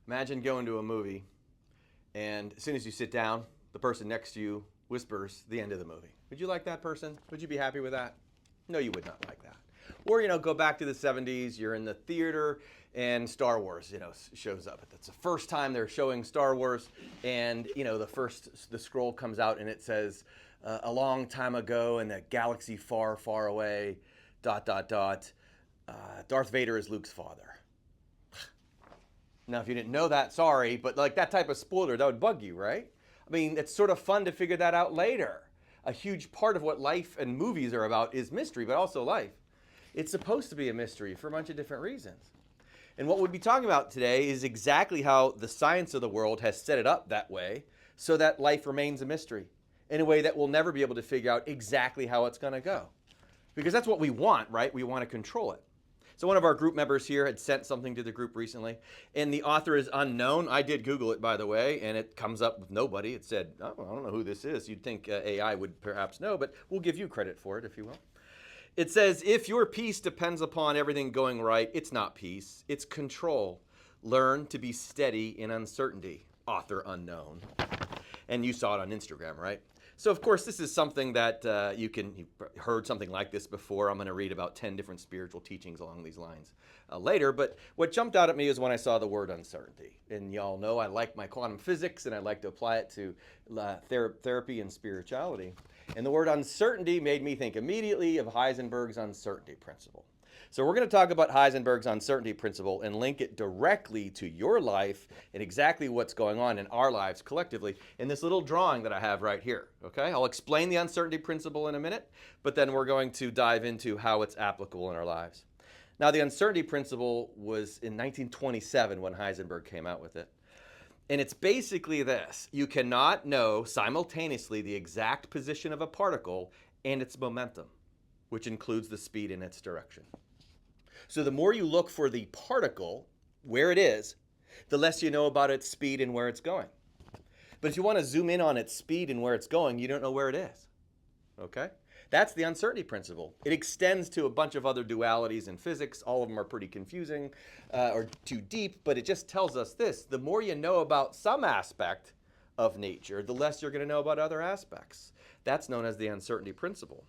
Imagine going to a movie, and as soon as you sit down, the person next to you whispers the end of the movie. Would you like that person? Would you be happy with that? No, you would not like that. Or, go back to the 70s, you're in the theater, and Star Wars, shows up. That's the first time they're showing Star Wars, and, the scroll comes out, and it says, a long time ago in a galaxy far, far away, ... Darth Vader is Luke's father. Now, if you didn't know that, sorry, but like that type of spoiler, that would bug you, right? I mean, it's sort of fun to figure that out later. A huge part of what life and movies are about is mystery, but also life. It's supposed to be a mystery for a bunch of different reasons. And what we'll be talking about today is exactly how the science of the world has set it up that way so that life remains a mystery in a way that we'll never be able to figure out exactly how it's going to go. Because that's what we want, right? We want to control it. So one of our group members here had sent something to the group recently, and the author is unknown. I did Google it, by the way, and it comes up with nobody. It said, oh, I don't know who this is. You'd think AI would perhaps know, but we'll give you credit for it, if you will. It says, if your peace depends upon everything going right, it's not peace, it's control. Learn to be steady in uncertainty. Author unknown. And you saw it on Instagram, right? So, of course, this is something that you've heard something like this before. I'm going to read about 10 different spiritual teachings along these lines later. But what jumped out at me is when I saw the word uncertainty. And y'all know I like my quantum physics, and I like to apply it to therapy and spirituality. And the word uncertainty made me think immediately of Heisenberg's uncertainty principle. So we're going to talk about Heisenberg's uncertainty principle and link it directly to your life and exactly what's going on in our lives collectively in this little drawing that I have right here. Okay, I'll explain the uncertainty principle in a minute, but then we're going to dive into how it's applicable in our lives. Now, the uncertainty principle was in 1927 when Heisenberg came out with it. And it's basically this: you cannot know simultaneously the exact position of a particle and its momentum, which includes the speed in its direction. So the more you look for the particle, where it is, the less you know about its speed and where it's going. But if you want to zoom in on its speed and where it's going, you don't know where it is. Okay? That's the uncertainty principle. It extends to a bunch of other dualities in physics. All of them are pretty confusing or too deep, but it just tells us this: the more you know about some aspect of nature, the less you're going to know about other aspects. That's known as the uncertainty principle.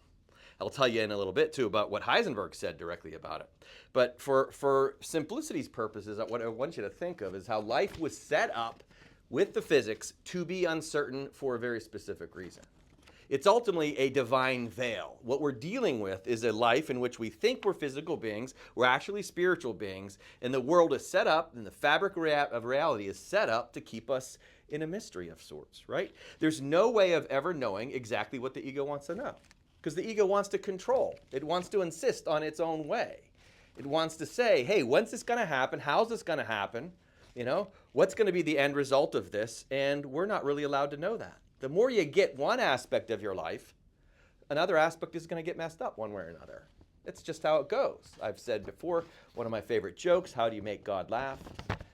I'll tell you in a little bit, too, about what Heisenberg said directly about it. But for simplicity's purposes, what I want you to think of is how life was set up with the physics to be uncertain for a very specific reason. It's ultimately a divine veil. What we're dealing with is a life in which we think we're physical beings, we're actually spiritual beings, and the world is set up, and the fabric of reality is set up to keep us in a mystery of sorts, right? There's no way of ever knowing exactly what the ego wants to know. Because the ego wants to control. It wants to insist on its own way. It wants to say, hey, when's this going to happen? How's this going to happen? What's going to be the end result of this? And we're not really allowed to know that. The more you get one aspect of your life, another aspect is going to get messed up one way or another. It's just how it goes. I've said before, one of my favorite jokes: how do you make God laugh?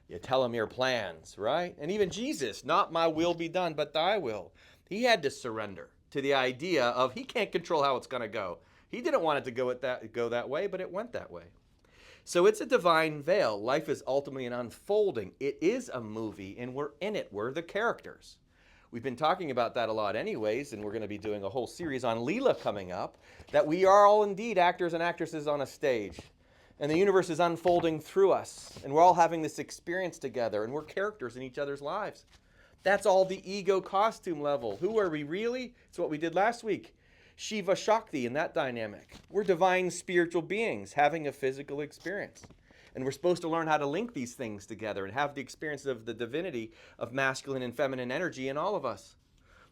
You tell him your plans, right? And even Jesus, not my will be done, but thy will. He had to surrender to the idea of he can't control how it's going to go. He didn't want it to go that way, but it went that way. So it's a divine veil. Life is ultimately an unfolding. It is a movie, and we're in it. We're the characters. We've been talking about that a lot anyways, and we're going to be doing a whole series on Leela coming up, that we are all indeed actors and actresses on a stage. And the universe is unfolding through us, and we're all having this experience together, and we're characters in each other's lives. That's all the ego costume level. Who are we really? It's what we did last week. Shiva Shakti in that dynamic. We're divine spiritual beings having a physical experience. And we're supposed to learn how to link these things together and have the experience of the divinity of masculine and feminine energy in all of us.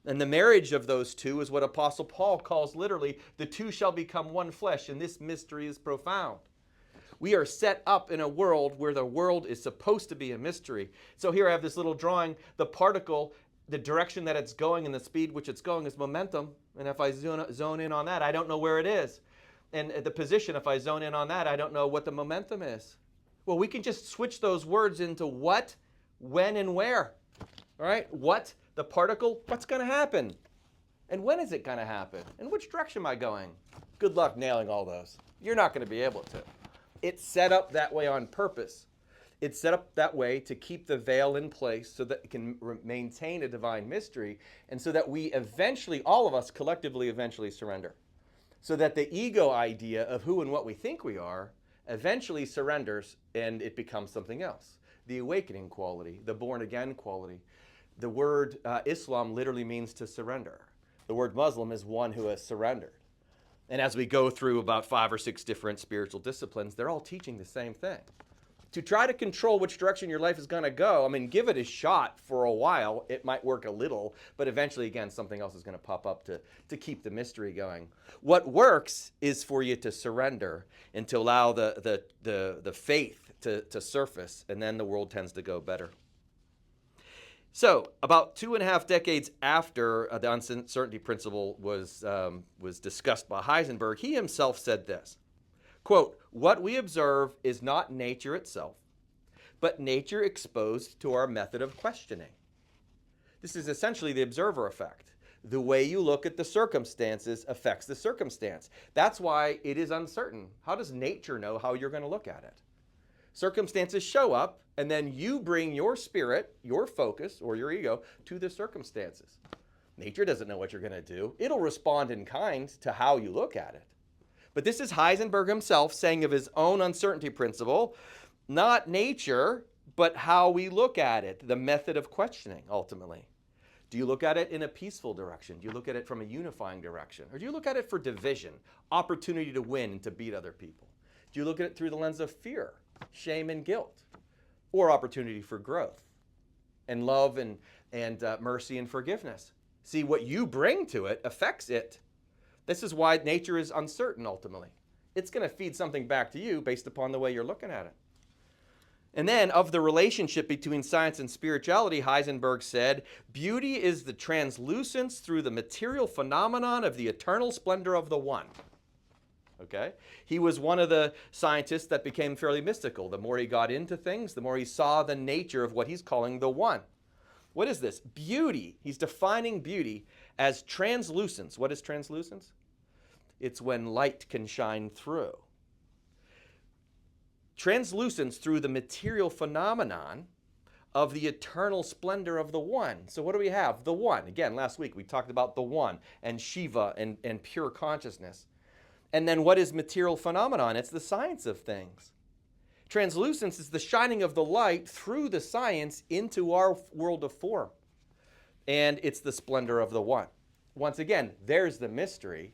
And the marriage of those two is what Apostle Paul calls literally, the two shall become one flesh, and this mystery is profound. We are set up in a world where the world is supposed to be a mystery. So here I have this little drawing. The particle, the direction that it's going and the speed which it's going is momentum. And if I zone in on that, I don't know where it is. And the position, if I zone in on that, I don't know what the momentum is. Well, we can just switch those words into what, when, and where. All right? What, the particle, what's going to happen? And when is it going to happen? And which direction am I going? Good luck nailing all those. You're not going to be able to. It's set up that way on purpose. It's set up that way to keep the veil in place so that it can maintain a divine mystery, and so that we eventually, all of us collectively eventually surrender. So that the ego idea of who and what we think we are eventually surrenders and it becomes something else. The awakening quality, the born again quality. The word Islam literally means to surrender. The word Muslim is one who has surrendered. And as we go through about 5 or 6 different spiritual disciplines, they're all teaching the same thing. To try to control which direction your life is going to go, I mean, give it a shot for a while. It might work a little, but eventually, again, something else is going to pop up to keep the mystery going. What works is for you to surrender and to allow the faith to surface, and then the world tends to go better. So, about 2.5 decades after the uncertainty principle was discussed by Heisenberg, he himself said this, quote, "What we observe is not nature itself, but nature exposed to our method of questioning." This is essentially the observer effect. The way you look at the circumstances affects the circumstance. That's why it is uncertain. How does nature know how you're going to look at it? Circumstances show up, and then you bring your spirit, your focus, or your ego to the circumstances. Nature doesn't know what you're going to do. It'll respond in kind to how you look at it. But this is Heisenberg himself saying of his own uncertainty principle, not nature, but how we look at it, the method of questioning, ultimately. Do you look at it in a peaceful direction? Do you look at it from a unifying direction? Or do you look at it for division, opportunity to win and to beat other people? Do you look at it through the lens of fear, shame, and guilt? Or opportunity for growth and love and mercy and forgiveness? See, what you bring to it affects it. This is why nature is uncertain, ultimately. It's going to feed something back to you based upon the way you're looking at it. And then, of the relationship between science and spirituality, Heisenberg said, beauty is the translucence through the material phenomenon of the eternal splendor of the one. Okay? He was one of the scientists that became fairly mystical. The more he got into things, the more he saw the nature of what he's calling the one. What is this? Beauty. He's defining beauty as translucence. What is translucence? It's when light can shine through. Translucence through the material phenomenon of the eternal splendor of the one. So what do we have? The one. Again, last week we talked about the one and Shiva and pure consciousness. And then what is material phenomenon? It's the science of things. Translucence is the shining of the light through the science into our world of form. And it's the splendor of the one. Once again, there's the mystery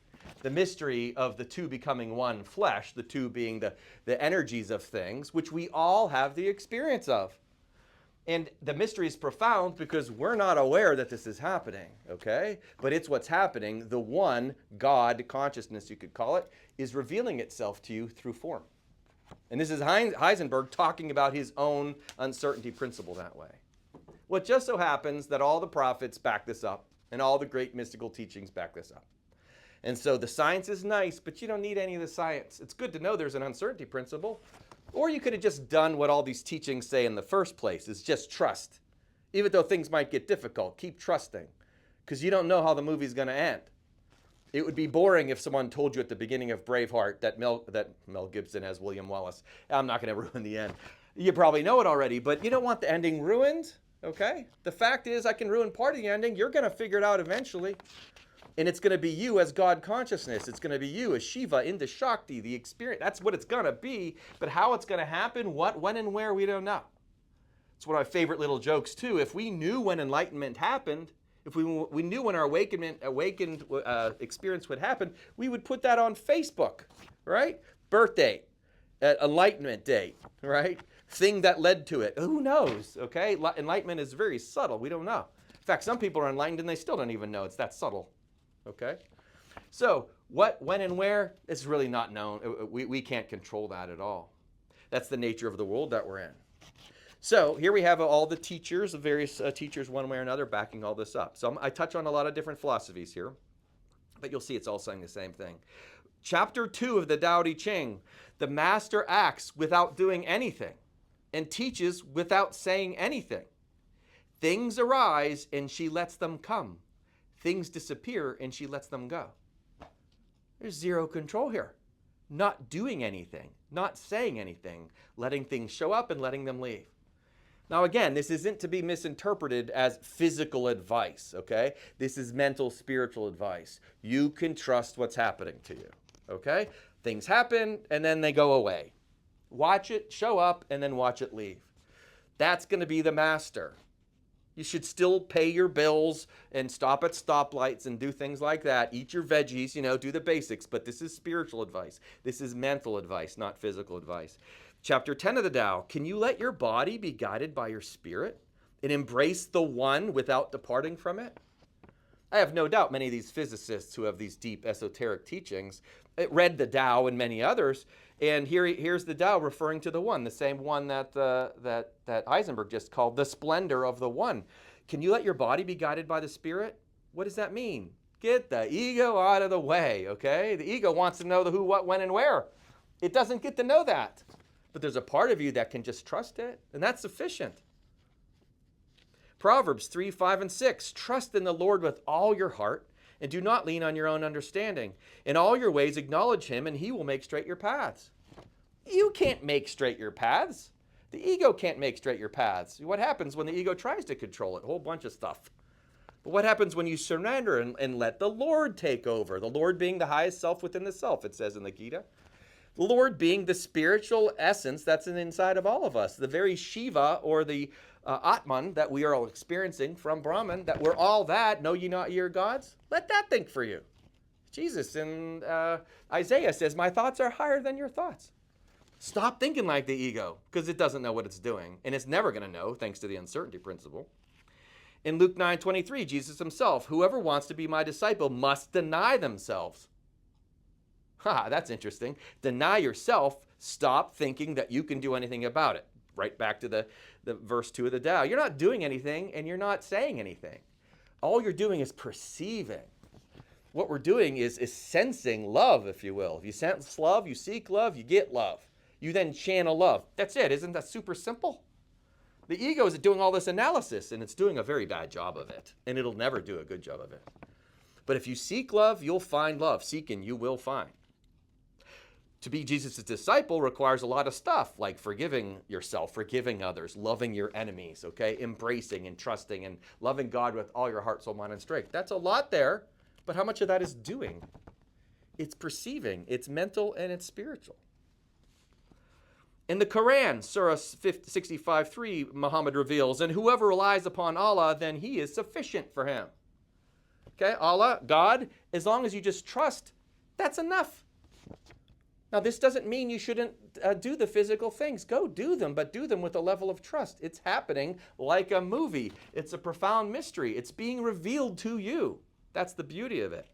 of the two becoming one flesh, the two being the energies of things, which we all have the experience of. And the mystery is profound because we're not aware that this is happening, okay? But it's what's happening. The one, God, consciousness you could call it, is revealing itself to you through form. And this is Heisenberg talking about his own uncertainty principle that way. Well, it just so happens that all the prophets back this up, and all the great mystical teachings back this up. And so the science is nice, but you don't need any of the science. It's good to know there's an uncertainty principle. Or you could have just done what all these teachings say in the first place, is just trust. Even though things might get difficult, keep trusting. Because you don't know how the movie's going to end. It would be boring if someone told you at the beginning of Braveheart that Mel Gibson as William Wallace. I'm not going to ruin the end. You probably know it already, but you don't want the ending ruined, okay? The fact is, I can ruin part of the ending. You're going to figure it out eventually. And it's going to be you as God consciousness. It's going to be you as Shiva into Shakti, the experience. That's what it's going to be. But how it's going to happen, what, when, and where, we don't know. It's one of my favorite little jokes, too. If we knew when enlightenment happened, if we knew when our awakened experience would happen, we would put that on Facebook, right? Birth date, enlightenment date, right? Thing that led to it. Who knows, okay? Enlightenment is very subtle. We don't know. In fact, some people are enlightened and they still don't even know it's that subtle. Okay? So, what, when, and where, it's really not known. We can't control that at all. That's the nature of the world that we're in. So, here we have all the teachers, the various teachers one way or another backing all this up. So, I touch on a lot of different philosophies here, but you'll see it's all saying the same thing. Chapter 2 of the Tao Te Ching, the master acts without doing anything and teaches without saying anything. Things arise and she lets them come. Things disappear and she lets them go. There's zero control here. not doing anything, not saying anything, letting things show up and letting them leave. Now, again, this isn't to be misinterpreted as physical advice, okay? This is mental, spiritual advice. You can trust what's happening to you, okay? Things happen, and then they go away. Watch it show up, and then watch it leave. That's going to be the master. You should still pay your bills and stop at stoplights and do things like that. Eat your veggies, do the basics. But this is spiritual advice. This is mental advice, not physical advice. Chapter 10 of the Tao, can you let your body be guided by your spirit and embrace the one without departing from it? I have no doubt many of these physicists who have these deep esoteric teachings read the Tao and many others, and here's the Tao referring to the one, the same one that Heisenberg just called the splendor of the one. Can you let your body be guided by the spirit? What does that mean? Get the ego out of the way, okay? The ego wants to know the who, what, when, and where. It doesn't get to know that. But there's a part of you that can just trust it, and that's sufficient. Proverbs 3, 5, and 6. Trust in the Lord with all your heart, and do not lean on your own understanding. In all your ways acknowledge him, and he will make straight your paths. You can't make straight your paths. The ego can't make straight your paths. What happens when the ego tries to control it? A whole bunch of stuff. But what happens when you surrender and let the Lord take over? The Lord being the highest self within the self, it says in the Gita. The Lord being the spiritual essence that's inside of all of us. The very Shiva or the Atman that we are all experiencing from Brahman, that we're all that, know ye not ye are gods? Let that think for you. Jesus in Isaiah says, my thoughts are higher than your thoughts. Stop thinking like the ego, because it doesn't know what it's doing, and it's never going to know, thanks to the uncertainty principle. In Luke 9:23, Jesus himself, whoever wants to be my disciple must deny themselves. That's interesting. Deny yourself. Stop thinking that you can do anything about it. Right back to the verse 2 of the Tao. You're not doing anything, and you're not saying anything. All you're doing is perceiving. What we're doing is sensing love, if you will. If you sense love, you seek love, you get love. You then channel love. That's it. Isn't that super simple? The ego is doing all this analysis, and it's doing a very bad job of it, and it'll never do a good job of it. But if you seek love, you'll find love. Seek and you will find. To be Jesus' disciple requires a lot of stuff, like forgiving yourself, forgiving others, loving your enemies, okay? Embracing and trusting and loving God with all your heart, soul, mind, and strength. That's a lot there, but how much of that is doing? It's perceiving, it's mental, and it's spiritual. In the Quran, Surah 65:3, Muhammad reveals, and whoever relies upon Allah, then he is sufficient for him. Okay, Allah, God, as long as you just trust, that's enough. Now, this doesn't mean you shouldn't do the physical things. Go do them, but do them with a level of trust. It's happening like a movie. It's a profound mystery. It's being revealed to you. That's the beauty of it.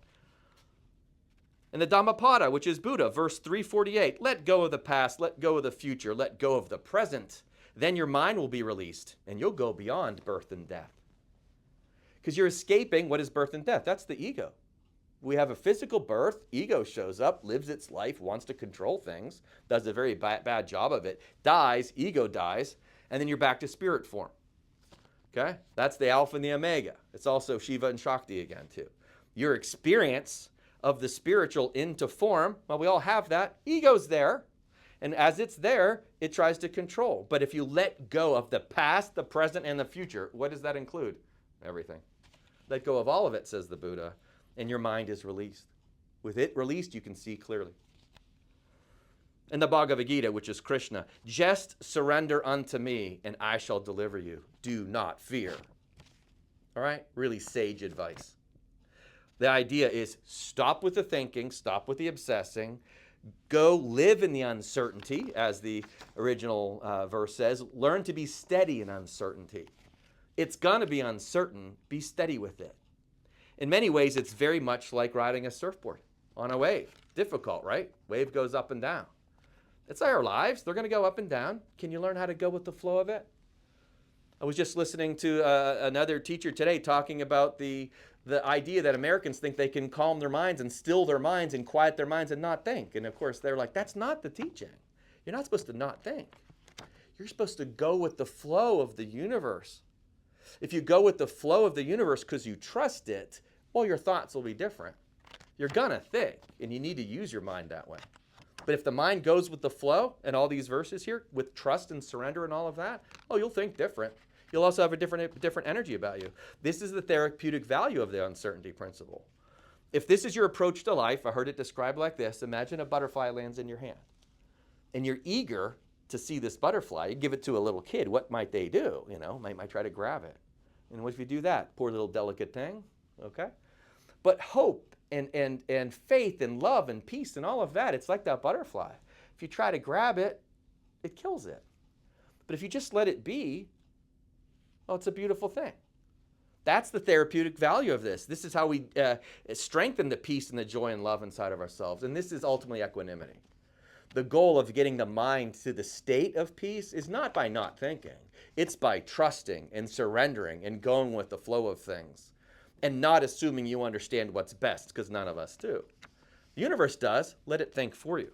In the Dhammapada, which is Buddha, verse 348, let go of the past, let go of the future, let go of the present. Then your mind will be released, and you'll go beyond birth and death. Because you're escaping what is birth and death. That's the ego. We have a physical birth, ego shows up, lives its life, wants to control things, does a very bad job of it, dies, ego dies, and then you're back to spirit form. Okay? That's the alpha and the omega. It's also Shiva and Shakti again, too. Your experience of the spiritual into form, well, we all have that. Ego's there, and as it's there, it tries to control. But if you let go of the past, the present, and the future, what does that include? Everything. Let go of all of it, says the Buddha, and your mind is released. With it released, you can see clearly. In the Bhagavad Gita, which is Krishna, just surrender unto me, and I shall deliver you. Do not fear. All right? Really sage advice. The idea is stop with the thinking, stop with the obsessing, go live in the uncertainty, as the original verse says. Learn to be steady in uncertainty. It's going to be uncertain. Be steady with it. In many ways, it's very much like riding a surfboard on a wave. Difficult, right? Wave goes up and down. It's our lives. They're going to go up and down. Can you learn how to go with the flow of it? I was just listening to another teacher today talking about the idea that Americans think they can calm their minds and still their minds and quiet their minds and not think. And of course, they're like, that's not the teaching. You're not supposed to not think. You're supposed to go with the flow of the universe. If you go with the flow of the universe because you trust it, well, your thoughts will be different. You're going to think, and you need to use your mind that way. But if the mind goes with the flow and all these verses here, with trust and surrender and all of that, oh, you'll think different. You'll also have a different energy about you. This is the therapeutic value of the uncertainty principle. If this is your approach to life, I heard it described like this. Imagine a butterfly lands in your hand. And you're eager to see this butterfly. You give it to a little kid. What might they do? Might try to grab it. And what if you do that? Poor little delicate thing, okay? But hope and faith and love and peace and all of that, it's like that butterfly. If you try to grab it, it kills it. But if you just let it be, oh, it's a beautiful thing. That's the therapeutic value of this. This is how we strengthen the peace and the joy and love inside of ourselves. And this is ultimately equanimity. The goal of getting the mind to the state of peace is not by not thinking. It's by trusting and surrendering and going with the flow of things and not assuming you understand what's best, because none of us do. The universe does. Let it think for you.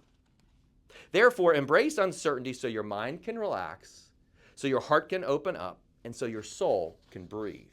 Therefore, embrace uncertainty so your mind can relax, so your heart can open up, and so your soul can breathe.